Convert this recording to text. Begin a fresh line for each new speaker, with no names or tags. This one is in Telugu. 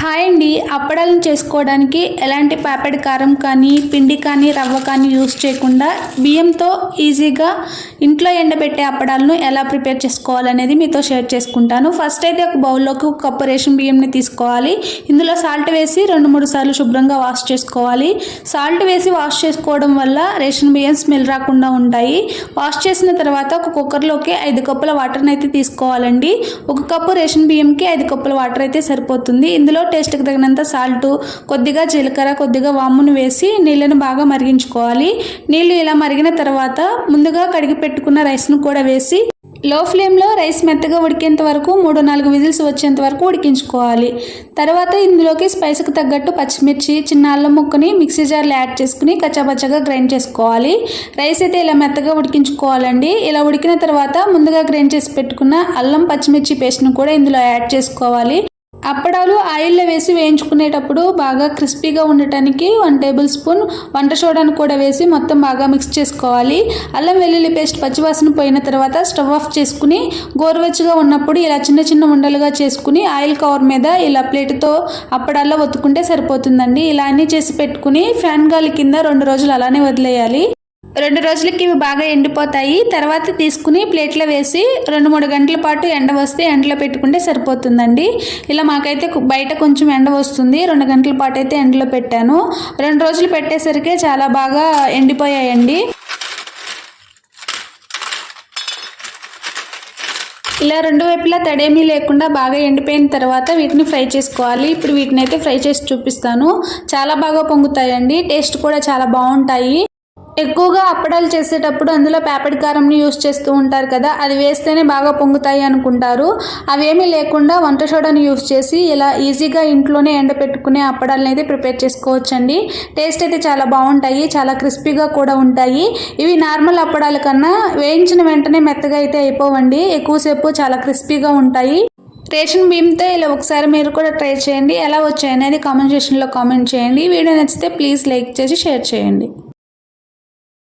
హాయ్ అండి. అప్పడాలను చేసుకోవడానికి ఎలాంటి పాపెడ్ కారం కానీ పిండి కానీ రవ్వ కానీ యూస్ చేయకుండా బియ్యంతో ఈజీగా ఇంట్లో ఎండబెట్టే అప్పడాలను ఎలా ప్రిపేర్ చేసుకోవాలనేది మీతో షేర్ చేసుకుంటాను. ఫస్ట్ అయితే ఒక బౌల్లోకి ఒక కప్పు రేషన్ బియ్యంని తీసుకోవాలి. ఇందులో సాల్ట్ వేసి 2-3 సార్లు శుభ్రంగా వాష్ చేసుకోవాలి. సాల్ట్ వేసి వాష్ చేసుకోవడం వల్ల రేషన్ బియ్యం స్మెల్ రాకుండా ఉంటాయి. వాష్ చేసిన తర్వాత ఒక కుక్కర్లోకి 5 కప్పుల వాటర్ని అయితే తీసుకోవాలండి. ఒక కప్పు రేషన్ బియ్యంకి 5 కప్పుల వాటర్ అయితే సరిపోతుంది. ఇందులో టేస్ట్కి తగినంత సాల్ట్, కొద్దిగా జీలకర్ర, కొద్దిగా వామును వేసి నీళ్ళను బాగా మరిగించుకోవాలి. నీళ్ళు ఇలా మరిగిన తర్వాత ముందుగా కడిగి పెట్టుకున్న రైస్ను కూడా వేసి లో ఫ్లేమ్లో రైస్ మెత్తగా ఉడికేంత వరకు 3-4 విజిల్స్ వచ్చేంత వరకు ఉడికించుకోవాలి. తర్వాత ఇందులోకి స్పైస్కి తగ్గట్టు పచ్చిమిర్చి, చిన్న అల్లం ముక్కని మిక్సీ జార్లో యాడ్ చేసుకుని కచ్చాపచ్చగా గ్రైండ్ చేసుకోవాలి. రైస్ అయితే ఇలా మెత్తగా ఉడికించుకోవాలండి. ఇలా ఉడికిన తర్వాత ముందుగా గ్రైండ్ చేసి పెట్టుకున్న అల్లం పచ్చిమిర్చి పేస్ట్ను కూడా ఇందులో యాడ్ చేసుకోవాలి. అప్పడాలు ఆయిల్లో వేసి వేయించుకునేటప్పుడు బాగా క్రిస్పీగా ఉండటానికి 1 టేబుల్ స్పూన్ వంట సోడాను కూడా వేసి మొత్తం బాగా మిక్స్ చేసుకోవాలి. అల్లం వెల్లుల్లి పేస్ట్ పచ్చివాసన పోయిన తర్వాత స్టవ్ ఆఫ్ చేసుకుని గోరువెచ్చగా ఉన్నప్పుడు ఇలా చిన్న చిన్న ఉండలుగా చేసుకుని ఆయిల్ కవర్ మీద ఇలా ప్లేట్తో అప్పడాల్లో ఒత్తుకుంటే సరిపోతుందండి. ఇలా అన్నీ చేసి పెట్టుకుని ఫ్యాన్ గాలి కింద 2 రోజులు అలానే వదిలేయాలి. 2 రోజులకి ఇవి బాగా ఎండిపోతాయి. తర్వాత తీసుకుని ప్లేట్లో వేసి 2-3 గంటల పాటు ఎండ వస్తే ఎండలో పెట్టుకుంటే సరిపోతుందండి. ఇలా మాకైతే బయట కొంచెం ఎండ వస్తుంది. 2 గంటల పాటు అయితే ఎండలో పెట్టాను. 2 రోజులు పెట్టేసరికి చాలా బాగా ఎండిపోయాయండి. ఇలా 2 వైపులా తడేమీ లేకుండా బాగా ఎండిపోయిన తర్వాత వీటిని ఫ్రై చేసుకోవాలి. ఇప్పుడు వీటిని అయితే ఫ్రై చేసి చూపిస్తాను. చాలా బాగా పొంగుతాయండి. టేస్ట్ కూడా చాలా బాగుంటాయి. ఎక్కువగా అప్పడాలు చేసేటప్పుడు అందులో పాపెడ్ కారంని యూస్ చేస్తూ ఉంటారు కదా, అది వేస్తేనే బాగా పొంగుతాయి అనుకుంటారు. అవేమీ లేకుండా వంట సోడాని యూస్ చేసి ఇలా ఈజీగా ఇంట్లోనే ఎండపెట్టుకునే అప్పడాలను అయితే ప్రిపేర్ చేసుకోవచ్చండి. టేస్ట్ అయితే చాలా బాగుంటాయి, చాలా క్రిస్పీగా కూడా ఉంటాయి. ఇవి నార్మల్ అప్పడాల కన్నా వేయించిన వెంటనే మెత్తగా అయితే అయిపోవండి. ఎక్కువసేపు చాలా క్రిస్పీగా ఉంటాయి. రేషన్ బియ్యంతో ఇలా ఒకసారి మీరు కూడా ట్రై చేయండి. ఎలా వచ్చాయి అనేది కామెంట్ సెక్షన్లో కామెంట్ చేయండి. వీడియో నచ్చితే ప్లీజ్ లైక్ చేసి షేర్ చేయండి.